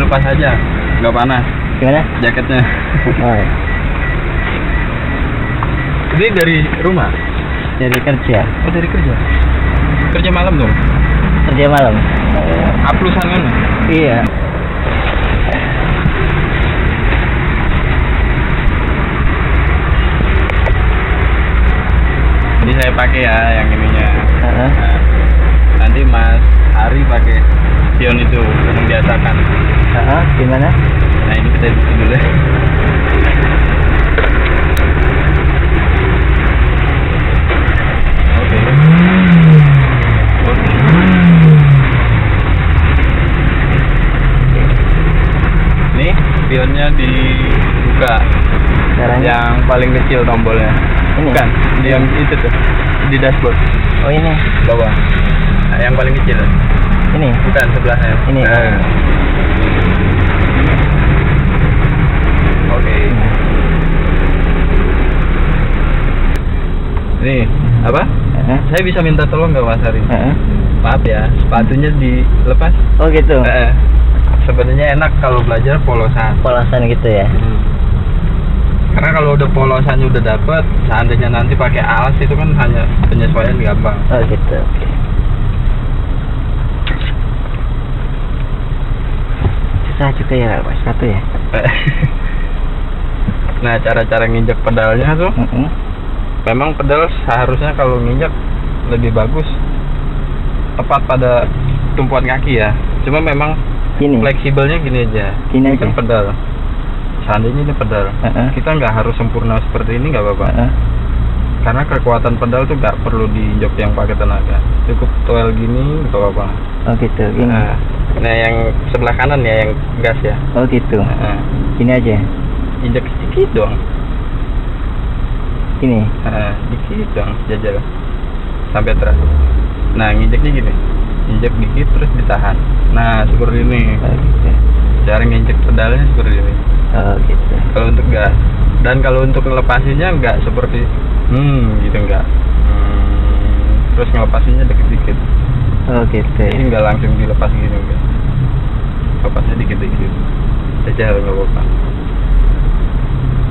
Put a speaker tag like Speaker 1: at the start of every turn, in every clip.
Speaker 1: dilepas aja, nggak panas.
Speaker 2: Gimana?
Speaker 1: Jaketnya.
Speaker 2: Oh, ya.
Speaker 1: Ini dari rumah?
Speaker 2: Dari kerja.
Speaker 1: Oh, dari kerja. Kerja malam dong?
Speaker 2: Kerja malam.
Speaker 1: Aplusan kan?
Speaker 2: Iya.
Speaker 1: Ini saya pakai ya yang ininya.
Speaker 2: Heeh.
Speaker 1: Nah, nanti Mas Hari pakai spion itu yang biasakan.
Speaker 2: Heeh, gimana?
Speaker 1: Nah ini kita bikin dulu. Oke. Oke. Nih spionnya dibuka.
Speaker 2: Caranya?
Speaker 1: Yang paling kecil tombolnya.
Speaker 2: Ini?
Speaker 1: Bukan, yang itu tuh di dashboard
Speaker 2: Oh, ini.
Speaker 1: bawah. Nah, yang paling kecil.
Speaker 2: Ini.
Speaker 1: Bukan sebelahnya.
Speaker 2: Ini.
Speaker 1: Nah. Oke. Nih, apa?
Speaker 2: Heeh.
Speaker 1: Saya bisa minta tolong nggak Mas Hari?
Speaker 2: Heeh.
Speaker 1: Maaf ya, sepatunya dilepas.
Speaker 2: Oh, gitu.
Speaker 1: Sebenarnya enak kalau belajar polosan.
Speaker 2: Polasan gitu ya.
Speaker 1: Karena kalau udah polosannya udah dapet, seandainya nanti pakai alas itu kan hanya penyesuaian gampang.
Speaker 2: Oh, gitu. Oke. Susah juga ya, Pak, sepatu ya.
Speaker 1: Nah, cara-cara nginjek pedalnya tuh,
Speaker 2: Heeh.
Speaker 1: memang pedal seharusnya kalau nginjek lebih bagus tepat pada tumpuan kaki ya. Cuma memang
Speaker 2: Gini.
Speaker 1: fleksibelnya gini aja.
Speaker 2: Gini
Speaker 1: Ini kan
Speaker 2: aja.
Speaker 1: pedal. Seandainya ini pedal,
Speaker 2: Heeh.
Speaker 1: kita nggak harus sempurna seperti ini, nggak apa-apa.
Speaker 2: Heeh.
Speaker 1: Karena kekuatan pedal tuh nggak perlu diinjak yang pakai tenaga. Cukup toel gini, nggak apa-apa.
Speaker 2: Oh, gitu. Gini.
Speaker 1: Nah, yang sebelah kanan ya, yang gas ya.
Speaker 2: Oh, gitu.
Speaker 1: Nah,
Speaker 2: Gini aja.
Speaker 1: injek sedikit doang.
Speaker 2: Gini.
Speaker 1: Dikit doang, jajal. Sampai terus. Nah, nginjeknya gini. Injek dikit terus ditahan. Nah, seperti ini.
Speaker 2: Oh, gitu.
Speaker 1: Cara nginjek pedalnya seperti ini.
Speaker 2: Oh, gitu.
Speaker 1: Kalau untuk gas. Dan kalau untuk ngelepasinnya nggak seperti gitu nggak. Terus ngelepasinnya dikit-dikit.
Speaker 2: Oh, gitu.
Speaker 1: Ini nggak langsung dilepas gini enggak. Lepasnya dikit-dikit. Jajal nggak apa-apa.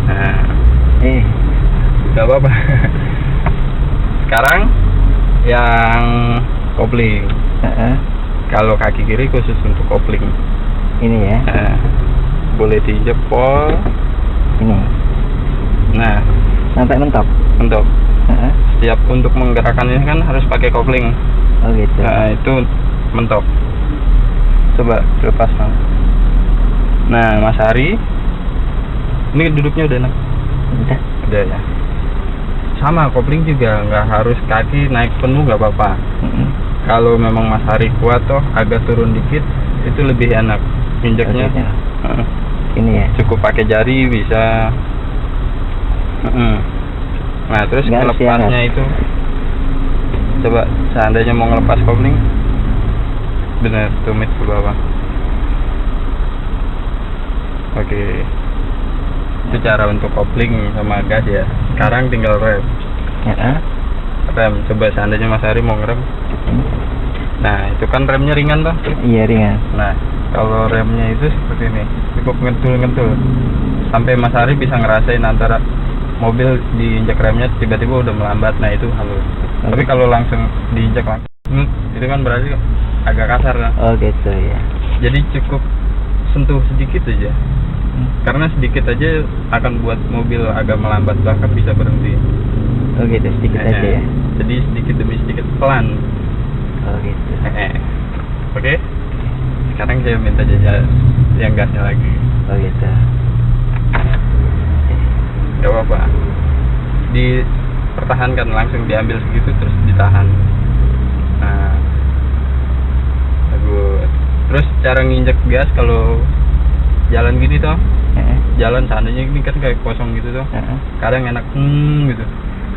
Speaker 1: Nah, nggak apa-apa. Sekarang yang kopling.
Speaker 2: Heeh.
Speaker 1: Kalau kaki kiri khusus untuk kopling.
Speaker 2: Ini ya.
Speaker 1: Boleh diinjek pol.
Speaker 2: Ini.
Speaker 1: Nah,
Speaker 2: Sampai mentok.
Speaker 1: untuk
Speaker 2: Heeh.
Speaker 1: setiap untuk menggerakkan ini kan harus pakai kopling.
Speaker 2: Oh, gitu.
Speaker 1: Nah, itu mentok. Coba lepas dong. Nah, Mas Hari, ini duduknya udah enak.
Speaker 2: Udah.
Speaker 1: Udah ya. Sama kopling juga nggak harus kaki naik penuh nggak apa-apa.
Speaker 2: Heeh.
Speaker 1: Kalau memang Mas Hari kuat toh agak turun dikit itu lebih enak injeknya.
Speaker 2: Oh, gitu.
Speaker 1: Heeh.
Speaker 2: Ini ya.
Speaker 1: Cukup pakai jari bisa. Nah, terus
Speaker 2: Nggak harus
Speaker 1: melepasnya
Speaker 2: diangkat.
Speaker 1: itu coba seandainya mau ngelepas kopling bener tumit ke bawah. Oke. Itu cara untuk kopling sama gas ya. Sekarang tinggal rem.
Speaker 2: Heeh.
Speaker 1: Rem, coba seandainya Mas Hari mau ngerem. Nah, itu kan remnya ringan toh.
Speaker 2: Iya, ringan.
Speaker 1: Nah, kalau remnya itu seperti ini, cukup ngentul-ngentul sampai Mas Hari bisa ngerasain antara mobil diinjak remnya tiba-tiba udah melambat. Nah, itu halus. Tapi kalau langsung diinjak langsung, itu kan berarti agak kasar kan.
Speaker 2: Oh, gitu ya.
Speaker 1: Jadi cukup sentuh sedikit aja, karena sedikit aja akan buat mobil agak melambat bahkan bisa berhenti.
Speaker 2: Oh, gitu. Sedikit aja ya.
Speaker 1: Jadi sedikit demi sedikit pelan.
Speaker 2: Oh, gitu.
Speaker 1: Oke. Sekarang saya minta jajal yang gasnya lagi.
Speaker 2: Oh, gitu.
Speaker 1: Gak apa-apa. Dipertahankan, langsung diambil segitu terus ditahan. Nah, bagus. Terus cara nginjek gas kalau jalan gini toh,
Speaker 2: Heeh.
Speaker 1: jalan seandainya ini kan kayak kosong gitu toh,
Speaker 2: Heeh.
Speaker 1: kadang enak gitu.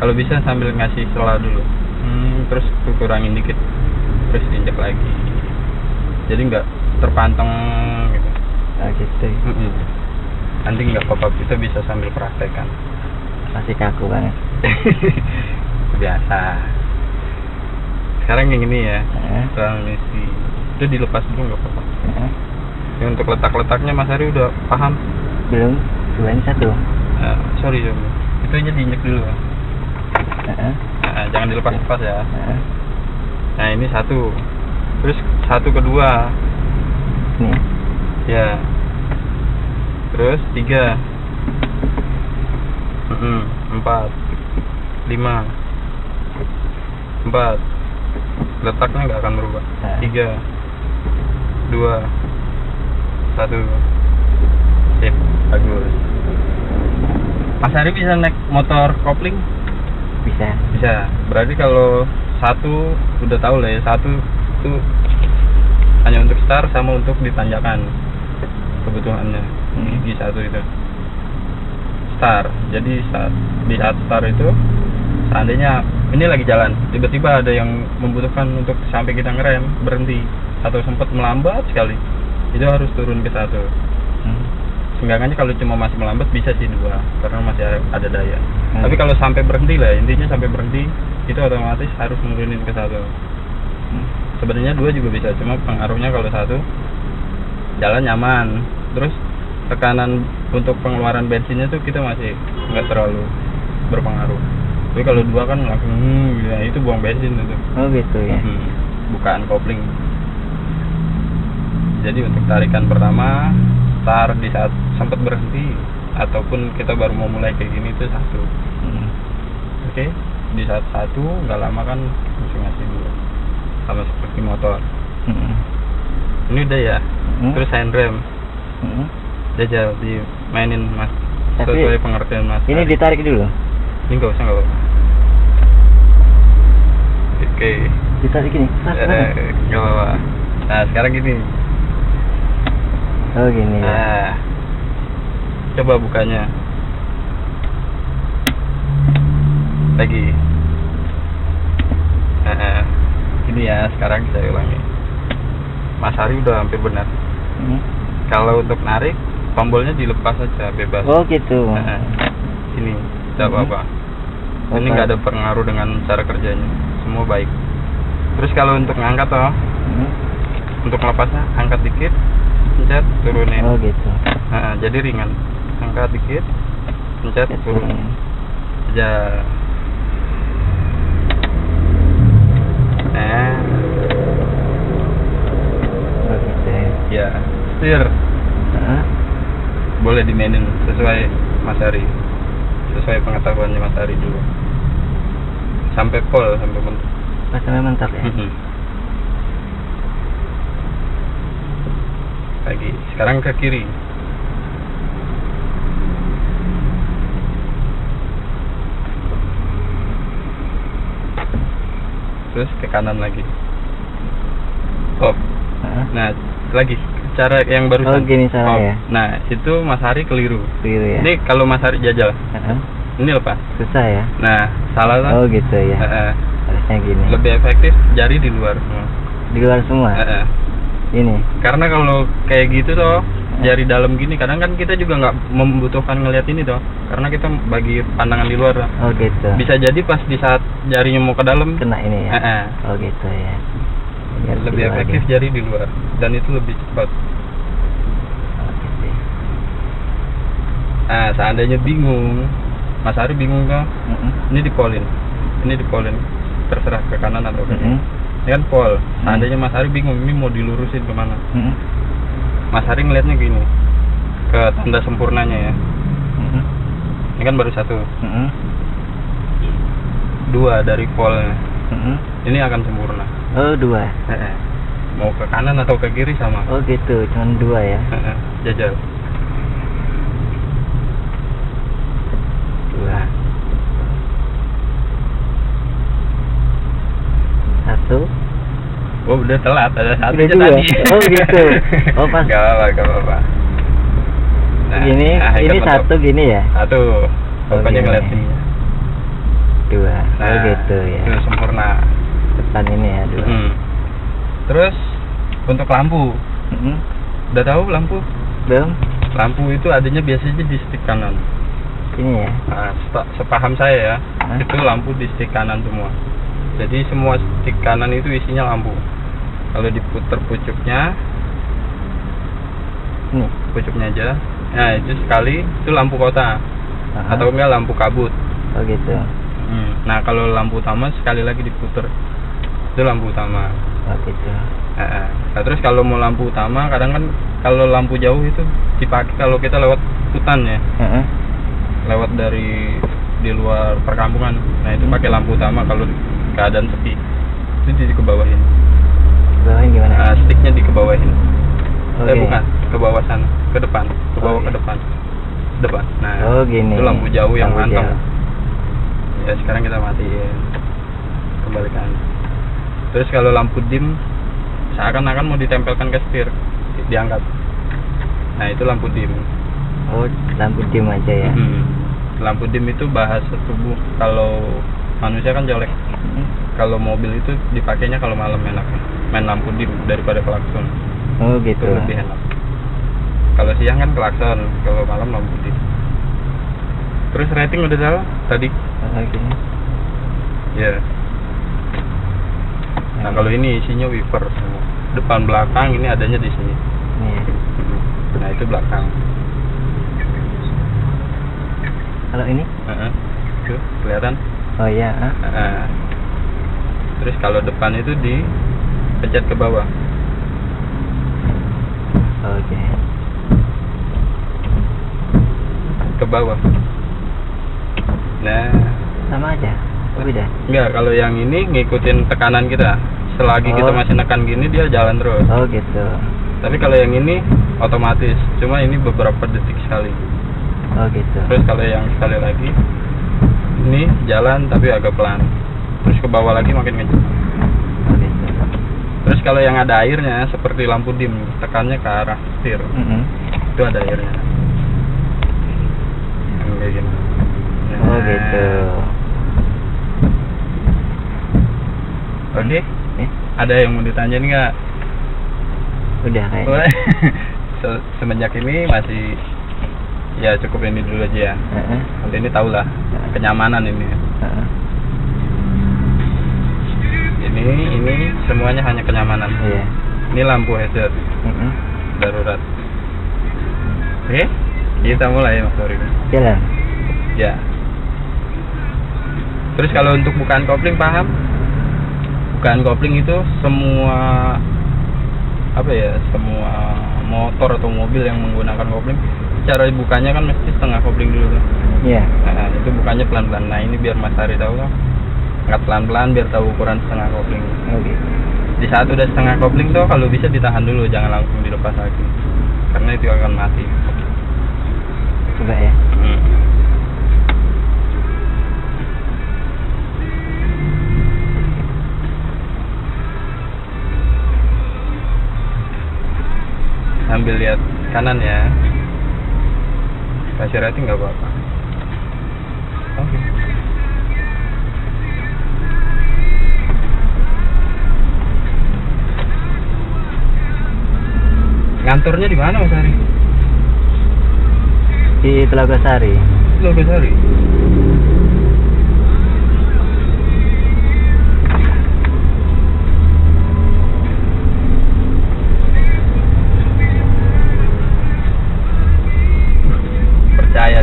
Speaker 1: Kalau bisa sambil ngasih sela dulu, terus kurangin dikit, terus injek lagi. Jadi nggak terpanteng gitu.
Speaker 2: Oh, gitu.
Speaker 1: Nanti nggak pop-up, kita bisa sambil praktekkan.
Speaker 2: Masih kaku banget.
Speaker 1: Biasa. Sekarang yang ini ya,
Speaker 2: Heeh.
Speaker 1: transmisi itu dilepas dulu nggak apa-apa.
Speaker 2: Heeh.
Speaker 1: Yang untuk letak-letaknya Mas Ari udah paham?
Speaker 2: Belum. Cobain satu.
Speaker 1: Sorry. Itu aja diinjek dulu.
Speaker 2: Heeh.
Speaker 1: Jangan dilepas-lepas ya.
Speaker 2: Heeh.
Speaker 1: Nah ini satu. Terus satu kedua.
Speaker 2: Nih.
Speaker 1: Ya. Terus 3. 4. 5. 4. Letaknya nggak akan berubah. 3. 2. 1. Sip, bagus. Mas Ari bisa naik motor kopling?
Speaker 2: Bisa.
Speaker 1: Bisa. Berarti kalau satu udah tahu lah ya, satu itu hanya untuk start sama untuk ditanjakan kebutuhannya. Gigi satu itu start. Jadi di saat start itu seandainya ini lagi jalan, tiba-tiba ada yang membutuhkan untuk sampai kita ngerem, berhenti atau sempat melambat sekali, itu harus turun ke 1. Seenggaknya kalau cuma masih melambat bisa sih 2 karena masih ada daya. Tapi kalau sampai berhenti lah, intinya sampai berhenti itu otomatis harus nurunin ke 1. Sebenarnya 2 juga bisa, cuma pengaruhnya kalau 1 jalan nyaman, terus tekanan untuk pengeluaran bensinnya tuh kita masih nggak terlalu berpengaruh. Tapi kalau 2 kan langsung ya itu buang bensin itu.
Speaker 2: Oh gitu ya.
Speaker 1: Bukaan kopling. Jadi untuk tarikan pertama start di saat sempat berhenti ataupun kita baru mau mulai kayak gini itu 1. Oke, di saat 1 nggak lama kan langsung ngasih 2 sama seperti motor. Ini udah ya. Terus handrem. Jajal dimainin Mas.
Speaker 2: Tapi
Speaker 1: sesuai pengertian Mas.
Speaker 2: Ini ditarik dulu.
Speaker 1: Ini nggak usah. Oke.
Speaker 2: Ditarik ini.
Speaker 1: Nggak apa-apa. Nah sekarang gini.
Speaker 2: Oh gini ya.
Speaker 1: Nah, coba bukanya. Lagi. Ini ya sekarang saya ulangi. Mas Ari udah hampir benar. Kalau untuk narik, tombolnya dilepas aja bebas.
Speaker 2: Oh gitu.
Speaker 1: Ini tidak apa-apa. Ini nggak ada pengaruh dengan cara kerjanya. Semua baik. Terus kalau untuk ngangkat untuk melepasnya angkat dikit, pencet, turunin.
Speaker 2: Oh gitu.
Speaker 1: Jadi ringan. Angkat dikit, pencet, turunin. Aja.
Speaker 2: Oh gitu ya.
Speaker 1: Ya, setir. Boleh dimainin sesuai Mas Ari, sesuai pengetahuannya Mas Ari dulu. Sampai pol, sampai mentok.
Speaker 2: Sampai mentok ya.
Speaker 1: Lagi. Sekarang ke kiri. Terus ke kanan lagi. Hop. Nah, lagi cara yang barusan.
Speaker 2: Oh gini salah ya.
Speaker 1: Nah, itu Mas Ari keliru.
Speaker 2: Keliru ya.
Speaker 1: Ini kalau Mas Ari jajal. Ini lepas.
Speaker 2: Susah ya.
Speaker 1: Nah, salah kan?
Speaker 2: Oh gitu ya. Harusnya gini.
Speaker 1: Lebih efektif jari di luar.
Speaker 2: Di luar semua. Ini. Karena
Speaker 1: kalau kayak gitu toh, jari dalam gini, kadang kan kita juga nggak membutuhkan ngelihat ini toh, karena kita bagi pandangan di luar.
Speaker 2: Oh gitu.
Speaker 1: Bisa jadi pas di saat jarinya mau ke dalam
Speaker 2: kena ini ya. Oh gitu ya.
Speaker 1: Lebih efektif jari di luar dan itu lebih cepat. Nah, seandainya bingung, Mas Ari bingung kan? Ini dipolin, terserah ke kanan atau ke kiri. Ini kan pol. Seandainya Mas Ari bingung, ini mau dilurusin kemana? Mas Ari ngeliatnya gini, ke tanda sempurnanya ya. Ini kan baru 1. 2 dari polnya. Ini akan sempurna.
Speaker 2: Oh 2.
Speaker 1: Mau ke kanan atau ke kiri sama.
Speaker 2: Oh gitu, cuma 2 ya.
Speaker 1: Jajal.
Speaker 2: 2. 1.
Speaker 1: Oh udah telat, ada 1
Speaker 2: Udah
Speaker 1: aja
Speaker 2: 2.
Speaker 1: tadi.
Speaker 2: Oh gitu. Oh pas.
Speaker 1: Gak apa-apa. Nah,
Speaker 2: gini, ini 1 gini ya.
Speaker 1: 1. Pokoknya ngeliat sini.
Speaker 2: 2.
Speaker 1: Nah,
Speaker 2: oh gitu ya.
Speaker 1: Itu sempurna.
Speaker 2: Depan ini ya 2.
Speaker 1: Terus untuk lampu. Udah tahu lampu?
Speaker 2: Belum.
Speaker 1: Lampu itu adanya biasanya di stick kanan.
Speaker 2: Ini ya.
Speaker 1: Nah, sepaham saya ya, itu lampu di stick kanan semua. Jadi semua stick kanan itu isinya lampu. Kalau diputer pucuknya,
Speaker 2: Ini.
Speaker 1: pucuknya aja. Nah itu sekali itu lampu kota atau enggak lampu kabut.
Speaker 2: Oh gitu.
Speaker 1: Nah kalau lampu utama sekali lagi diputer, itu lampu utama.
Speaker 2: Oh gitu.
Speaker 1: Nah, terus kalau mau lampu utama kadang kan kalau lampu jauh itu dipakai kalau kita lewat hutan ya, lewat dari di luar perkampungan. Nah itu pakai lampu utama kalau keadaan sepi, itu dikebawahin.
Speaker 2: Bawain gimana?
Speaker 1: Nah, sticknya dikebawahin.
Speaker 2: Oke.
Speaker 1: Bukan, ke bawah sana, ke depan, ke bawah
Speaker 2: Oke.
Speaker 1: ke depan. Nah,
Speaker 2: Oh gini.
Speaker 1: itu lampu jauh yang
Speaker 2: Lampu
Speaker 1: mantap.
Speaker 2: jauh.
Speaker 1: Ya sekarang kita matiin, kembalikan. Terus kalau lampu dim, seakan-akan mau ditempelkan ke setir, diangkat. Nah itu lampu dim.
Speaker 2: Oh lampu dim aja ya.
Speaker 1: Lampu dim itu bahasa tubuh. Kalau manusia kan jelek. Kalau mobil itu dipakainya kalau malam enaknya main lampu dim daripada klakson.
Speaker 2: Oh
Speaker 1: Itu
Speaker 2: gitu.
Speaker 1: lebih enak. Kalau siang kan klakson, kalau malam lampu dim. Terus rating udah salah tadi?
Speaker 2: Oh gini.
Speaker 1: Ya. Nah kalau ini isinya wiper, depan belakang ini adanya di sini.
Speaker 2: Nih.
Speaker 1: Nah itu belakang.
Speaker 2: Kalau ini?
Speaker 1: Tuh kelihatan.
Speaker 2: Oh iya.
Speaker 1: Terus kalau depan itu dipencet ke bawah.
Speaker 2: Oke.
Speaker 1: Ke bawah. Nah.
Speaker 2: Sama aja. Oh, beda.
Speaker 1: Enggak, kalau yang ini ngikutin tekanan kita. Selagi kita masih nekan gini dia jalan terus.
Speaker 2: Oh gitu.
Speaker 1: Tapi kalau yang ini otomatis, cuma ini beberapa detik sekali.
Speaker 2: Oh gitu.
Speaker 1: Terus kalau yang sekali lagi ini jalan tapi agak pelan. Terus ke bawah lagi makin kencang.
Speaker 2: Oh gitu.
Speaker 1: Terus kalau yang ada airnya seperti lampu dim, tekannya ke arah setir. Itu ada airnya. Yang kayak gini.
Speaker 2: Oh gitu.
Speaker 1: Oke. Ada yang mau ditanyain nggak?
Speaker 2: Udah kayaknya.
Speaker 1: Semenjak ini masih ya cukup ini dulu aja ya. Nanti ini tahulah kenyamanan ini. Ini semuanya hanya kenyamanan.
Speaker 2: Iya.
Speaker 1: Ini lampu headset darurat. Oke, kita mulai Mas Tori.
Speaker 2: Jalan.
Speaker 1: Ya. Terus kalau untuk bukaan kopling paham? Bukaan kopling itu semua semua motor atau mobil yang menggunakan kopling cara bukanya kan mesti setengah kopling dulu kan.
Speaker 2: Iya.
Speaker 1: Nah, itu bukanya pelan-pelan. Nah ini biar Mas Ari tahu kan, angkat pelan-pelan biar tahu ukuran setengah kopling.
Speaker 2: Oke.
Speaker 1: Di saat udah setengah kopling tuh kalau bisa ditahan dulu, jangan langsung dilepas lagi karena itu akan mati.
Speaker 2: Coba ya.
Speaker 1: Sambil lihat kanan ya. Kasih rating nggak apa-apa. Oke. Ngantornya di mana Mas Ari?
Speaker 2: Di Telaga Sari.
Speaker 1: Telaga Sari.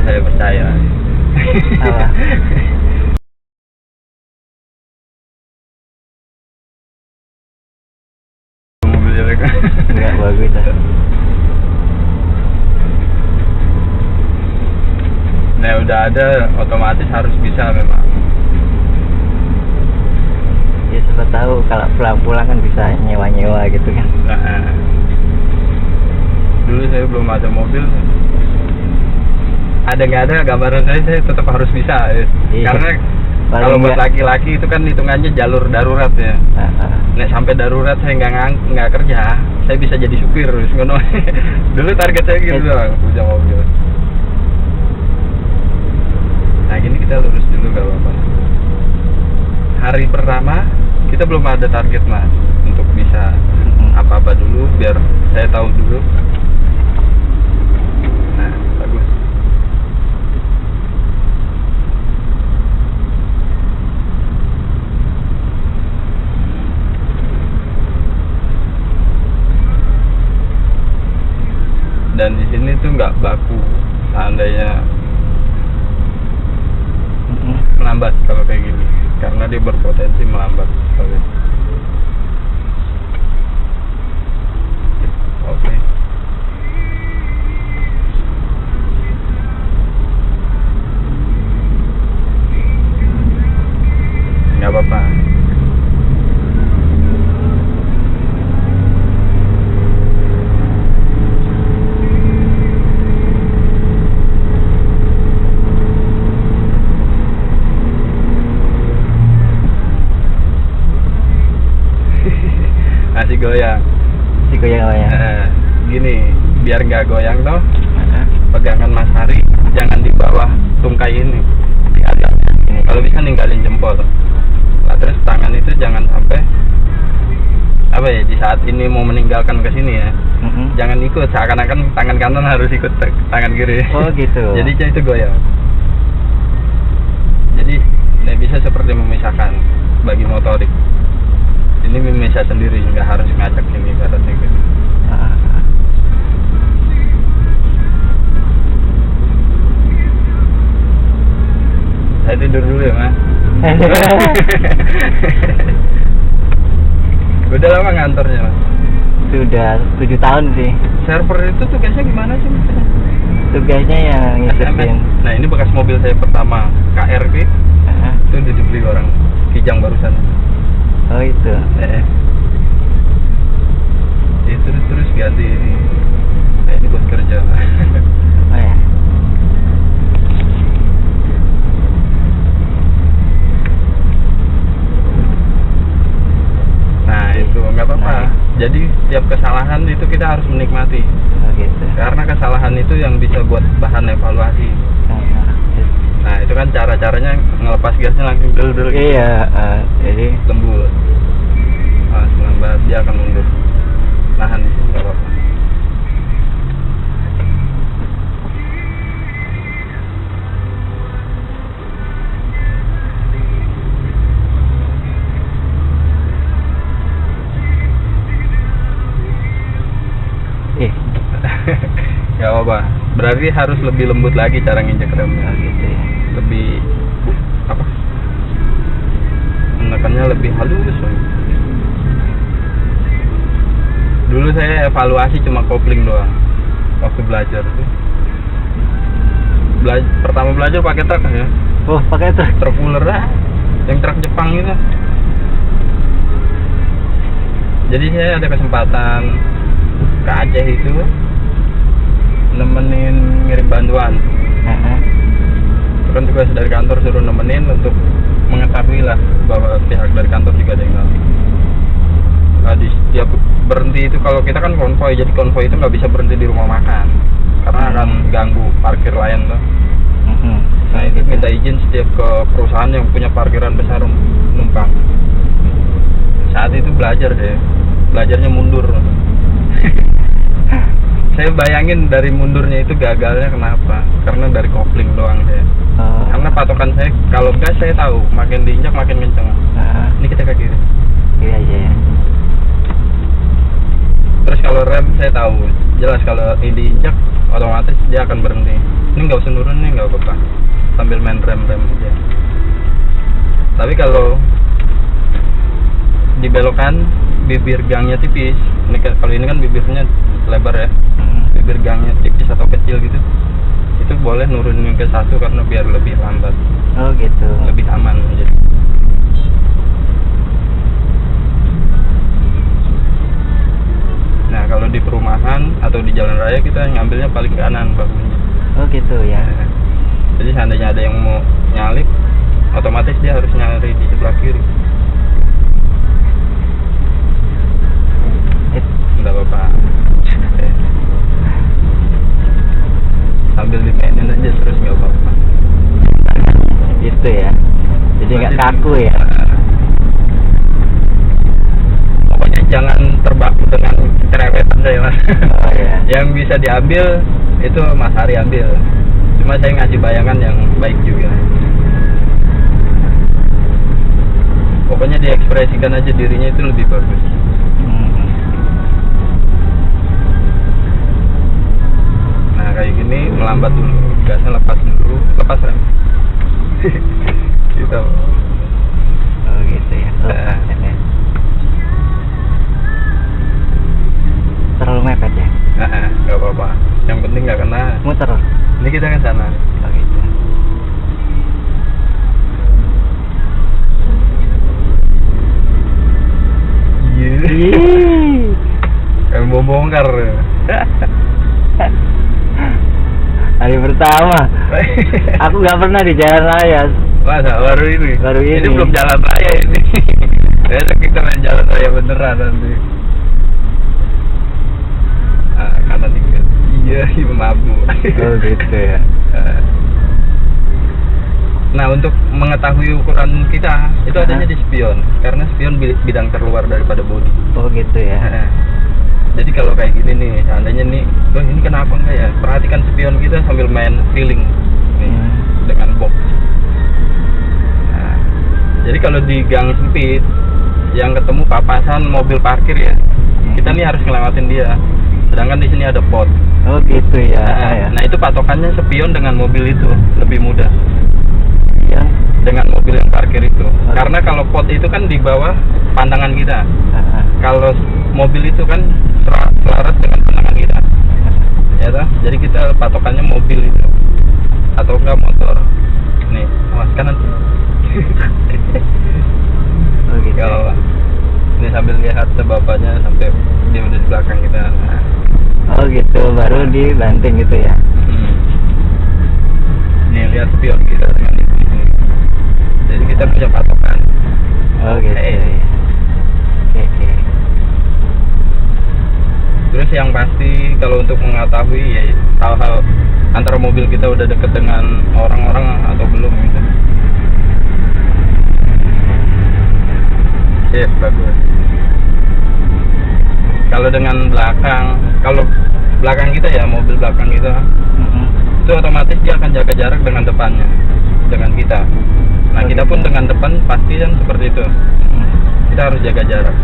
Speaker 1: Saya percaya.
Speaker 2: Apa?
Speaker 1: Mobil jelek.
Speaker 2: Enggak bagus lah.
Speaker 1: Nah udah ada otomatis harus bisa memang.
Speaker 2: Ya siapa tahu kalau pulang-pulang kan bisa nyewa-nyewa gitu kan.
Speaker 1: Nah, dulu saya belum ada mobil. Ada nggak ada gambaran saya tetap harus bisa ya.
Speaker 2: Iya.
Speaker 1: Karena kalau buat laki-laki itu kan hitungannya jalur darurat ya. Nek sampai darurat saya nggak kerja, saya bisa jadi supir. Dulu target saya gitu doang, punya mobil. Nah gini kita lurus dulu gak apa-apa. Hari pertama kita belum ada target Mas untuk bisa apa-apa dulu biar saya tahu dulu. Nah bagus. melambat kalau kayak gini, karena dia berpotensi melambat. Oke. Nggak apa-apa. Masih goyang.
Speaker 2: Si goyang apa ya?
Speaker 1: Gini, biar nggak goyang toh,
Speaker 2: Heeh.
Speaker 1: pegangan Mas Hari jangan di bawah tungkai ini.
Speaker 2: Ini.
Speaker 1: Kalau bisa ninggalin jempol. Nah, terus tangan itu jangan sampai apa ya, di saat ini mau meninggalkan ke sini ya. Jangan ikut, seakan-akan tangan kanan harus ikut tangan kiri.
Speaker 2: Oh gitu.
Speaker 1: Jadi itu goyang. Jadi nggak bisa seperti memisahkan bagi motorik. Ini memisah sendiri, nggak harus ngajak ini ibaratnya gitu. Saya tidur dulu ya, Mas. Udah lama ngantornya, Mas?
Speaker 2: Sudah 7 tahun sih.
Speaker 1: Server itu tugasnya gimana sih, Mas?
Speaker 2: Tugasnya yang ngikutin.
Speaker 1: Nah, ini bekas mobil saya pertama, KRV. Itu udah dibeli orang Kijang barusan.
Speaker 2: Oh itu.
Speaker 1: Itu terus ganti ini. Nah, ini buat kerja.
Speaker 2: Oh ya.
Speaker 1: Nah, itu nggak apa-apa.
Speaker 2: Nah.
Speaker 1: Jadi setiap kesalahan itu kita harus menikmati.
Speaker 2: Oh gitu.
Speaker 1: Karena kesalahan itu yang bisa buat bahan evaluasi. Nah, itu kan cara-caranya ngelepas gasnya langsung dulu.
Speaker 2: Iya, jadi
Speaker 1: Lembut. Lambat dia akan mundur. Nahan itu nggak apa-apa. Nggak apa-apa. Berarti harus lebih lembut lagi cara nginjek remnya.
Speaker 2: oh gitu ya.
Speaker 1: Lebih apa? Menekannya lebih halus. Dulu saya evaluasi cuma kopling doang waktu belajar. Pertama belajar pakai truk ya.
Speaker 2: Oh pakai truk.
Speaker 1: Truk uler yang truk Jepang itu. Jadi saya ada kesempatan ke Aceh itu nemenin ngirim bantuan. Kan tugas dari kantor suruh nemenin untuk mengetahui lah bahwa pihak dari kantor juga ada yang tahu. Nah, di setiap berhenti itu kalau kita kan konvoy, jadi konvoy itu nggak bisa berhenti di rumah makan karena akan ganggu parkir lain tuh. Nah itu minta izin setiap ke perusahaan yang punya parkiran besar numpang. Saat itu belajarnya mundur. Saya bayangin dari mundurnya itu gagalnya kenapa? Karena dari kopling doang saya. Karena patokan saya kalau gas saya tahu makin diinjak makin kenceng. Ini kita ke kiri.
Speaker 2: Iya aja ya.
Speaker 1: Terus kalau rem saya tahu jelas kalau ini diinjak otomatis dia akan berhenti. Ini nggak usah nurun nih, nggak apa-apa, sambil main rem aja. Tapi kalau dibelokkan bibir gangnya tipis, ini kalau ini kan bibirnya lebar ya, bibir gangnya tipis atau kecil gitu, itu boleh nurunin ke 1 karena biar lebih lambat.
Speaker 2: Oh gitu.
Speaker 1: Lebih aman jadi. Nah kalau di perumahan atau di jalan raya kita ngambilnya paling kanan bahunya.
Speaker 2: Oh gitu ya.
Speaker 1: Jadi seandainya ada yang mau nyalip, otomatis dia harus nyari di sebelah kiri. Nggak apa-apa. Sambil dimainin aja terus nggak apa-apa.
Speaker 2: Gitu ya. Jadi nggak kaku ya.
Speaker 1: Pokoknya jangan terbaku dengan cerewetan saya, Mas.
Speaker 2: Oh ya.
Speaker 1: Yang bisa diambil itu Mas Hari ambil. Cuma saya ngasih bayangan yang baik juga. Pokoknya diekspresikan aja dirinya itu lebih bagus. Nah kayak gini melambat dulu, gasnya lepas dulu, lepas rem. Gitu.
Speaker 2: Oh gitu ya.
Speaker 1: Nah.
Speaker 2: Terlalu mepet ya.
Speaker 1: Nggak apa-apa. Yang penting nggak kena.
Speaker 2: Muter.
Speaker 1: Ini kita ke sana.
Speaker 2: Oh gitu.
Speaker 1: Iya. Kayak mau bongkar.
Speaker 2: Hari pertama. Aku nggak pernah di jalan raya.
Speaker 1: Masa baru ini?
Speaker 2: Baru ini.
Speaker 1: Ini belum jalan raya ini. Besok kita main jalan raya beneran nanti. Kanan dikit. Iya, ibu mabuk.
Speaker 2: Oh gitu ya.
Speaker 1: Nah, untuk mengetahui ukuran kita itu adanya di spion, karena spion bidang terluar daripada bodi.
Speaker 2: Oh gitu ya.
Speaker 1: Jadi kalau kayak gini nih, seandainya nih, ini kenapa enggak ya? Perhatikan spion kita sambil main feeling nih, dengan box. Nah, jadi kalau di gang sempit, yang ketemu papasan mobil parkir ya, kita nih harus ngelewatin dia. Sedangkan di sini ada pot.
Speaker 2: Oh gitu ya.
Speaker 1: Nah itu patokannya spion dengan mobil itu lebih mudah.
Speaker 2: Ya.
Speaker 1: Dengan mobil yang parkir itu. Karena kalau pot itu kan di bawah pandangan kita. Kalau mobil itu kan selaras dengan pandangan kita. Ya toh? Jadi kita patokannya mobil itu. Atau enggak motor. Nih, awas kanan.
Speaker 2: Oh gitu.
Speaker 1: Kalau ini sambil lihat bapaknya sampai dia udah di belakang kita. Nah.
Speaker 2: Oh gitu, baru dibanting gitu ya.
Speaker 1: Nih lihat spion kita dengan ini. Jadi kita punya patokan.
Speaker 2: Oh gitu. Oke.
Speaker 1: Terus yang pasti kalau untuk mengetahui ya hal-hal antara mobil kita udah deket dengan orang-orang atau belum gitu. Yes, bagus. Kalau dengan kalau belakang kita ya, mobil belakang kita itu otomatis dia akan jaga jarak dengan depannya, dengan kita. Nah kita pun dengan depan pasti kan seperti itu. Kita harus jaga jarak.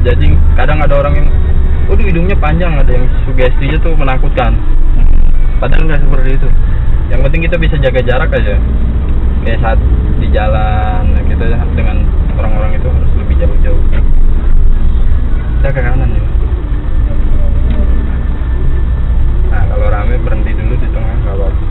Speaker 1: Jadi kadang ada orang yang, waduh hidungnya panjang, ada yang sugestinya tuh menakutkan. Padahal nggak seperti itu. Yang penting kita bisa jaga jarak aja. Kayak saat di jalan, kita dengan orang-orang itu harus lebih jauh-jauh. Kita ke kanan ya. Nah kalau rame berhenti dulu di tengah, nggak apa-apa.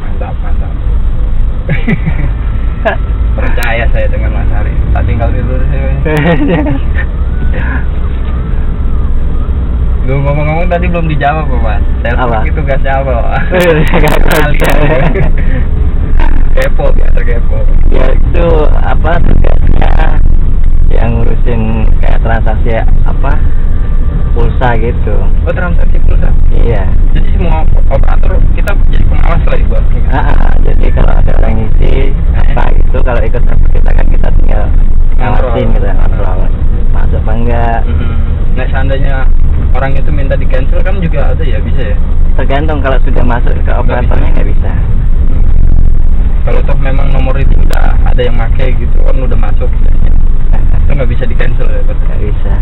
Speaker 1: Mantap. Percaya saya dengan Mas Hari. Tak tinggal tidur saya. Lu ngomong-ngomong tadi belum dijawab Mas. Telepon itu tugasnya apa? Kepo, biasa kepo.
Speaker 2: Ya itu apa tugasnya yang ngurusin kayak transaksi pulsa gitu.
Speaker 1: Oh transaksi pulsa?
Speaker 2: Iya.
Speaker 1: Jadi semua operator kita jadi pengawas lah buat.
Speaker 2: Jadi kalau ada orang ngisi gitu, kalau ikut kita kan kita tinggal ngawasin gitu, kontrol masuk apa enggak.
Speaker 1: Nah seandainya orang itu minta di cancel kan juga ada ya, bisa ya?
Speaker 2: Tergantung, kalau sudah masuk ke operatornya nggak bisa.
Speaker 1: Kalau toh memang nomor itu udah ada yang pakai gitu kan, udah masuk itu nggak bisa di cancel ya?
Speaker 2: Nggak bisa.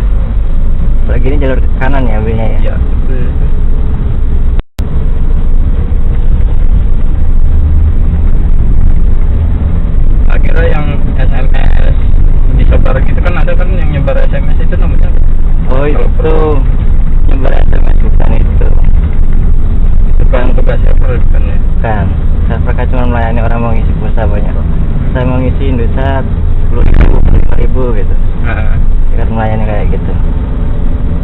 Speaker 2: Lagi ini jalur kanan ya ambilnya ya?
Speaker 1: Iya. Akhirnya yang SMS disebar gitu kan, ada kan yang nyebar SMS itu namanya?
Speaker 2: Oh itu nyebar SMS bukan itu.
Speaker 1: Itu kan tugas server kan ya?
Speaker 2: Bukan. Server kan cuma melayani orang mau ngisi pulsa banyak. Saya mau ngisi Indosat 10.000, 5.000 gitu. Kan melayani kayak gitu.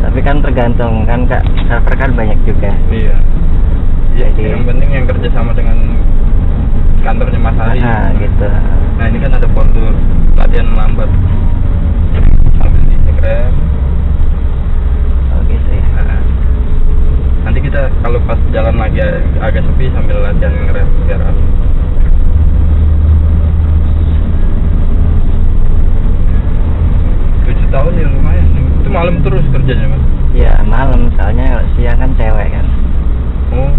Speaker 2: Tapi kan tergantung kan Kak, server kan banyak juga.
Speaker 1: Iya.
Speaker 2: Jadi
Speaker 1: yang penting yang kerja sama dengan kantornya Mas Hari.
Speaker 2: Gitu.
Speaker 1: Nah ini kan ada folder latihan lambat. Sambil di Instagram.
Speaker 2: Oh gitu ya.
Speaker 1: Nanti kita kalau pas jalan lagi agak sepi sambil latihan ngerem biar 7 tahun ya lumayan. Itu malam terus kerjanya Mas?
Speaker 2: Iya malam, soalnya kalau siang kan cewek kan.
Speaker 1: Oh.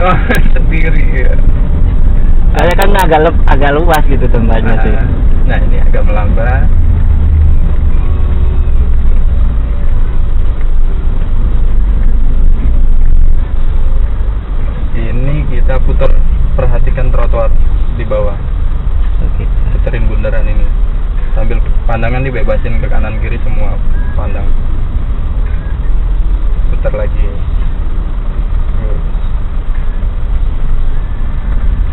Speaker 1: Oh, sendiri ya.
Speaker 2: Soalnya kan agak luas gitu tempatnya tuh.
Speaker 1: Nah ini agak melambat. Ini kita putar, perhatikan trotoar di bawah.
Speaker 2: Oke.
Speaker 1: Puterin bundaran ini. Sambil pandangan dibebasin ke kanan kiri semua pandang. Putar lagi.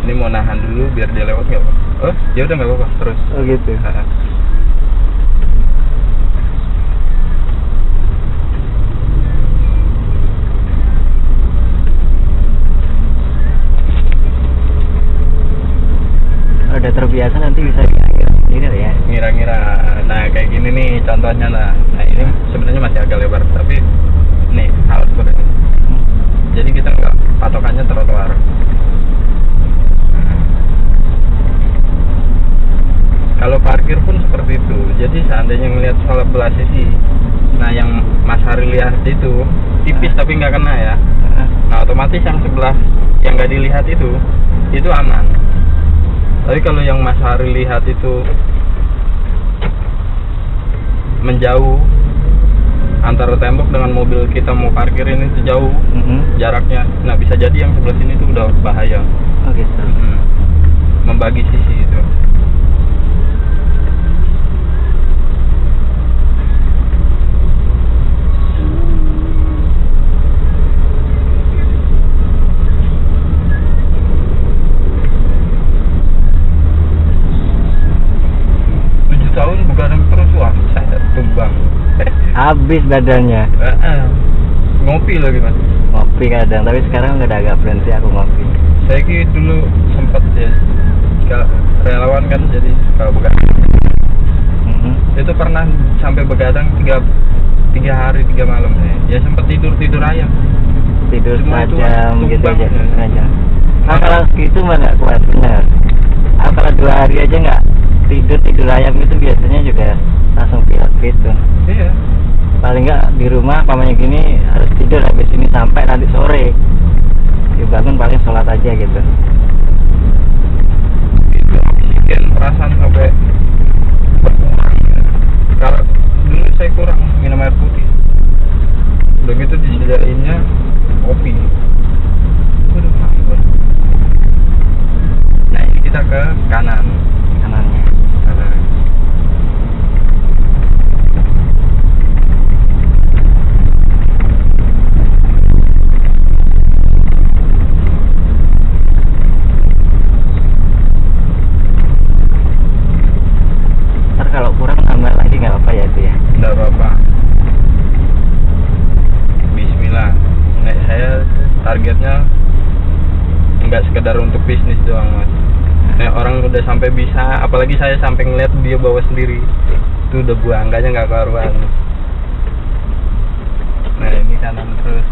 Speaker 1: Ini mau nahan dulu biar dia lewat nggak apa? Oh, ya udah nggak apa-apa, terus.
Speaker 2: Oh gitu. Udah terbiasa nanti bisa ini ya.
Speaker 1: Ngira-ngira, nah kayak gini nih contohnya lah. Nah ini sebenarnya masih agak lebar, tapi nih hal seperti ini. Jadi kita nggak patokannya trotoar. Kalau parkir pun seperti itu. Jadi seandainya melihat salah belah sisi, nah yang Mas Hari lihat itu tipis tapi nggak kena ya. Nah otomatis yang sebelah yang nggak dilihat itu aman. Tapi kalau yang Mas Hari lihat itu menjauh antara tembok dengan mobil kita mau parkirin itu jauh jaraknya. Nah bisa jadi yang sebelah sini tuh udah bahaya.
Speaker 2: Oh gitu.
Speaker 1: Membagi sisi itu. Tahun begadang terus, wah saya tumbang.
Speaker 2: Habis badannya.
Speaker 1: Ngopi lagi Mas.
Speaker 2: Ngopi kadang, tapi sekarang udah agak berhenti aku ngopi.
Speaker 1: Saya dulu sempat ya relawan kan, jadi suka begadang. Itu pernah sampai begadang 3 hari 3 malam ya sempat tidur ayam.
Speaker 2: Tidur
Speaker 1: Cuma
Speaker 2: sajam gitu aja.
Speaker 1: ya.
Speaker 2: Nah, kalau gitu mah nggak kuat benar. Kalau 2 hari aja nggak tidur ayam itu biasanya juga langsung pilek gitu.
Speaker 1: Iya.
Speaker 2: Paling nggak di rumah pamannya gini harus tidur habis ini sampai nanti sore. Dibangun paling sholat aja gitu.
Speaker 1: Itu oksigen perasaan sampai berkurang ya. Kalau dulu saya kurang minum air putih. Udah gitu disediainnya kopi. Waduh, nganggur. Nah ini kita ke kanannya.
Speaker 2: Ntar kalau kurang tambah lagi nggak apa-apa ya itu ya.
Speaker 1: Nggak apa-apa. Bismillah. Nah, saya targetnya nggak sekedar untuk bisnis doang Mas. Orang udah sampai bisa, apalagi saya sampai ngeliat dia bawa sendiri, itu udah bangganya nggak karuan. Nah ini kanan terus.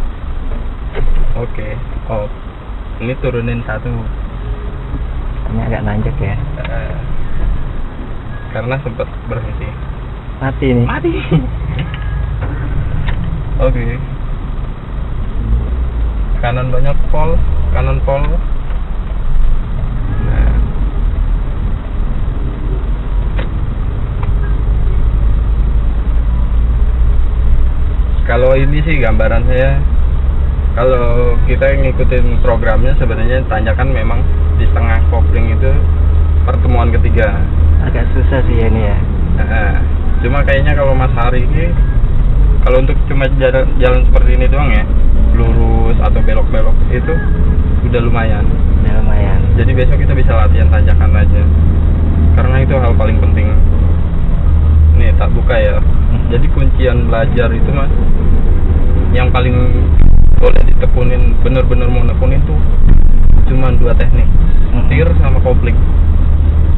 Speaker 1: Oke. Oh ini turunin 1.
Speaker 2: Ini agak nanjak ya.
Speaker 1: Karena sempat berhenti.
Speaker 2: Mati nih.
Speaker 1: Mati. Oke. Kanan banyak pol, kanan pol. Nah. Kalau ini sih gambaran saya, kalau kita ngikutin programnya sebenarnya tanjakan memang di tengah kopling itu pertemuan ketiga.
Speaker 2: Agak susah sih ini ya.
Speaker 1: Cuma kayaknya kalau Mas Hari ini, kalau untuk cuma jalan seperti ini doang ya, lurus atau belok-belok itu udah lumayan.
Speaker 2: Ya, lumayan.
Speaker 1: Jadi besok kita bisa latihan tanjakan aja, karena itu hal paling penting. Nih tak buka ya. Jadi kuncian belajar itu Mas, yang paling boleh ditekunin, bener-bener mau nekunin tuh cuma 2 teknik, setir sama kopling.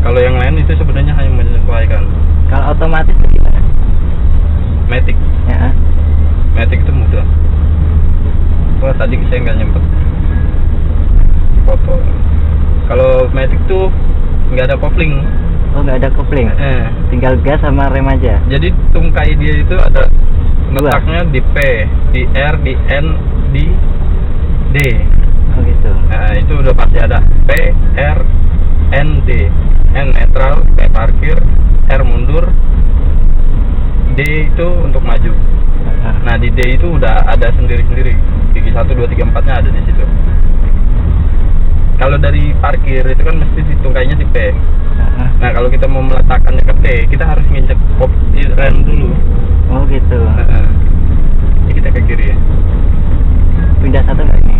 Speaker 1: Kalau yang lain itu sebenarnya hanya menyesuaikan.
Speaker 2: Kalau otomatis itu gimana?
Speaker 1: Matic.
Speaker 2: Ya.
Speaker 1: Matic itu mudah. Wah tadi saya nggak nyempet foto. Kalau Matic tuh nggak ada kopling.
Speaker 2: Oh nggak ada kopling. Tinggal gas sama rem aja.
Speaker 1: Jadi tungkai dia itu ada letaknya di P, di R, di N, di D.
Speaker 2: Oh gitu.
Speaker 1: Nah, itu udah pasti ada P, R, N, D. N netral, P parkir, R mundur, D itu untuk maju. Nah, di D itu udah ada sendiri-sendiri. Gigi 1, 2, 3, 4-nya ada di situ. Kalau dari parkir itu kan mesti ditungkainya di P. Nah, kalau kita mau meletakkannya ke P, kita harus nginjek rem dulu.
Speaker 2: Oh gitu.
Speaker 1: Jadi kita ke kiri ya.
Speaker 2: Pindah satu nggak ini?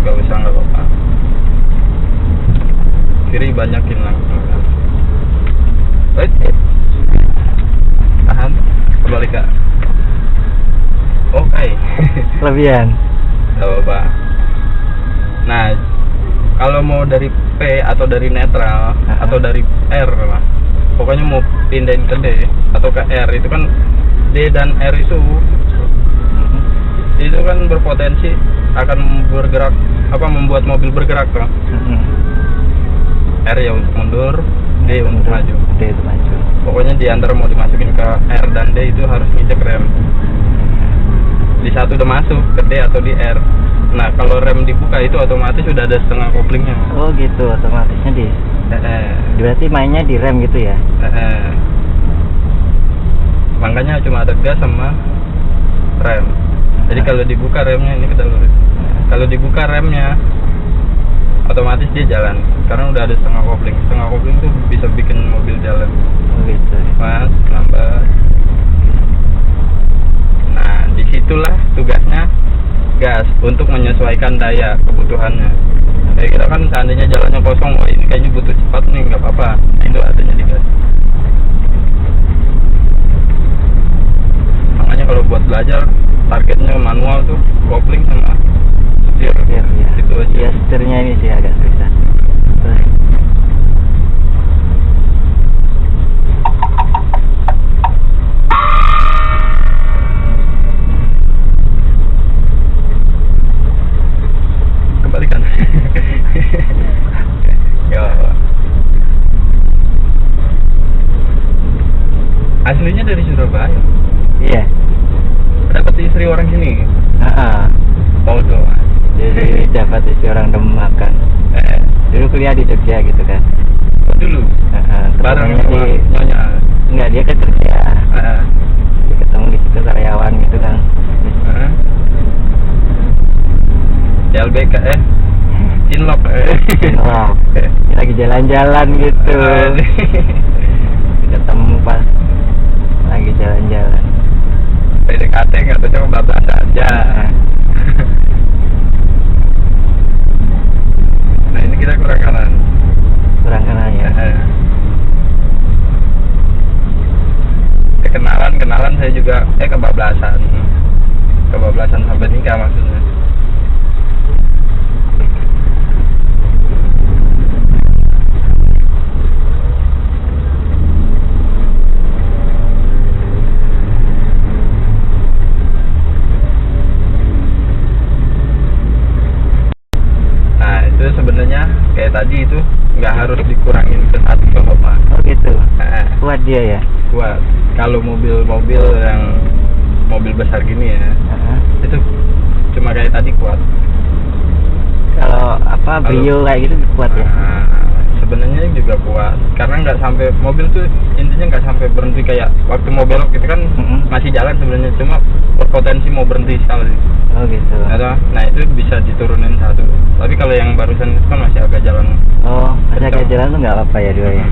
Speaker 1: Nggak usah, nggak apa-apa. Kiri banyakin langsung kan. Wait. Tahan. Kembali kak. Oke.
Speaker 2: Kelebihan.
Speaker 1: Nggak apa-apa. Nah, kalau mau dari P atau dari netral atau dari R lah, pokoknya mau pindahin ke D atau ke R, itu kan D dan R itu kan berpotensi akan bergerak, membuat mobil bergerak kan. R ya untuk mundur, D untuk maju.
Speaker 2: D itu maju.
Speaker 1: Pokoknya di antara mau dimasukin ke R dan D itu harus nginjek rem. Di satu udah masuk ke D atau di R. Nah, kalau rem dibuka itu otomatis sudah ada setengah koplingnya.
Speaker 2: Oh gitu, otomatisnya di. Berarti mainnya di rem gitu ya?
Speaker 1: Makanya cuma ada gas sama rem. Jadi kalau dibuka remnya ini kita lurus. Kalau dibuka remnya, otomatis dia jalan. Karena udah ada setengah kopling. Setengah kopling tuh bisa bikin mobil jalan.
Speaker 2: Oh gitu.
Speaker 1: Mas, lambat. Nah, disitulah tugasnya gas untuk menyesuaikan daya kebutuhannya. Kayak kita kan seandainya jalannya kosong, wah ini kayaknya butuh cepat nih, nggak apa-apa. Nah, itu adanya di gas. Makanya kalau buat belajar targetnya manual tuh kopling sama setir.
Speaker 2: Ya.
Speaker 1: Gitu aja.
Speaker 2: Ya setirnya ini sih agak susah. Terus.
Speaker 1: Kembalikan. Ya. Aslinya dari Surabaya.
Speaker 2: Iya.
Speaker 1: Dapat istri orang sini. Oh tuh.
Speaker 2: Jadi dapat istri orang Demak kan. Dulu kuliah di Jogja gitu kan.
Speaker 1: Oh, dulu. Bareng
Speaker 2: Ketemunya di
Speaker 1: nyonya.
Speaker 2: enggak, dia kan kerja. Ketemu di situ karyawan gitu kan.
Speaker 1: LBK Cinlok.
Speaker 2: Cinlok. Lagi jalan-jalan gitu. Ketemu pas lagi jalan-jalan.
Speaker 1: PDKT nggak tahu, cuma bablas aja. Nah, ini kita kurang kanan.
Speaker 2: Kurang kanan ya.
Speaker 1: Kenalan saya juga kebablasan sampai nikah maksudnya. Sebenarnya kayak tadi itu nggak harus dikurangin ke satu ke apa.
Speaker 2: Oh gitu. Kuat dia ya?
Speaker 1: Kuat. Kalau mobil-mobil yang mobil besar gini ya, itu cuma kayak tadi kuat.
Speaker 2: Kalau Brio kayak gitu kuat ya?
Speaker 1: Sebenarnya juga kuat, karena nggak sampai mobil tuh intinya nggak sampai berhenti kayak waktu mau belok gitu kan. Masih jalan sebenarnya, cuma berpotensi mau berhenti sekali.
Speaker 2: Oh gitu.
Speaker 1: Nah itu bisa diturunin satu. Tapi kalau yang barusan itu kan masih agak jalan.
Speaker 2: Oh, masih agak jalan tuh nggak apa-apa ya dua ya?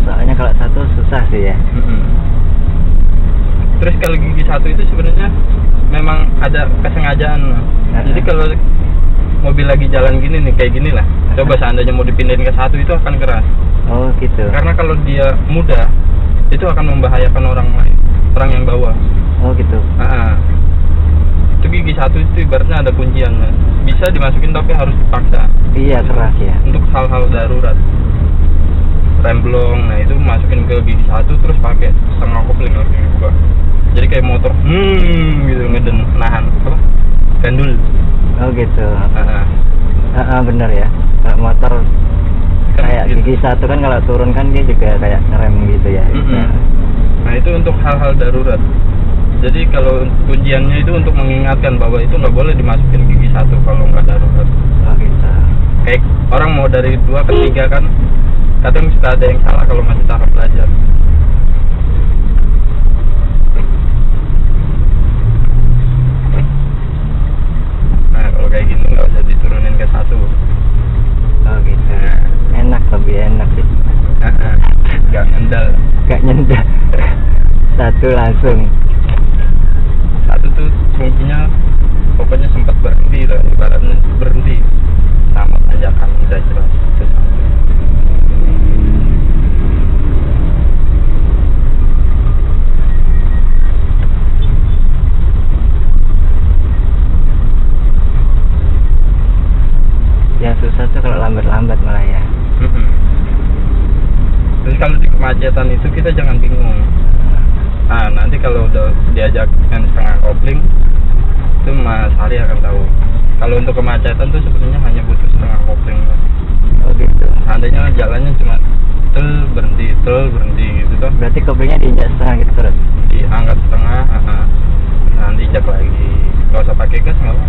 Speaker 2: Soalnya kalau satu susah sih ya.
Speaker 1: Terus kalau gigi satu itu sebenarnya memang ada kesengajaan. Jadi kalau mobil lagi jalan gini nih, kayak gini lah, coba seandainya mau dipindahin ke satu, itu akan keras.
Speaker 2: Oh gitu.
Speaker 1: Karena kalau dia mudah, itu akan membahayakan orang lain, orang yang bawa.
Speaker 2: Oh gitu.
Speaker 1: Itu gigi satu itu ibaratnya ada kunciannya, bisa dimasukin tapi harus dipaksa.
Speaker 2: Iya, keras ya. Untuk
Speaker 1: hal-hal darurat, rem blong, nah itu masukin ke gigi satu terus pakai setengah kopling lagi buka. Jadi kayak motor, gitu ngeden, nahan apa? Pendul.
Speaker 2: Oh gitu. Bener ya. Kalau motor kayak
Speaker 1: gitu.
Speaker 2: Gigi satu kan kalau turun kan dia juga kayak ngerem gitu ya.
Speaker 1: Nah itu untuk hal-hal darurat. Jadi kalau kunciannya itu untuk mengingatkan bahwa itu nggak boleh dimasukin gigi 1 kalau nggak darurat.
Speaker 2: Oh gitu.
Speaker 1: Kayak orang mau dari 2 ke 3 kan, kadang suka ada yang salah kalau masih tahap belajar. Nah kalau kayak gitu nggak usah diturunin ke 1.
Speaker 2: Oh gitu. Enak, lebih enak sih.
Speaker 1: Nggak ngendal.
Speaker 2: Gak nyendah. Satu langsung.
Speaker 1: 1 tuh fungsinya pokoknya sempat berhenti lah, ibaratnya berhenti sama tanjakan udah jelas itu 1.
Speaker 2: Yang susah tuh kalau lambat-lambat malah ya.
Speaker 1: Terus kalau di kemacetan itu kita jangan bingung. Nah nanti kalau udah diajak yang setengah kopling itu Mas Hari akan tahu. Kalau untuk kemacetan tuh sebenarnya hanya butuh setengah kopling.
Speaker 2: Oh gitu.
Speaker 1: Seandainya jalannya cuma tel berhenti gitu toh.
Speaker 2: Berarti koplingnya diinjak setengah gitu terus.
Speaker 1: Diangkat setengah, nanti jak lagi. Gak usah pakai gas nggak apa.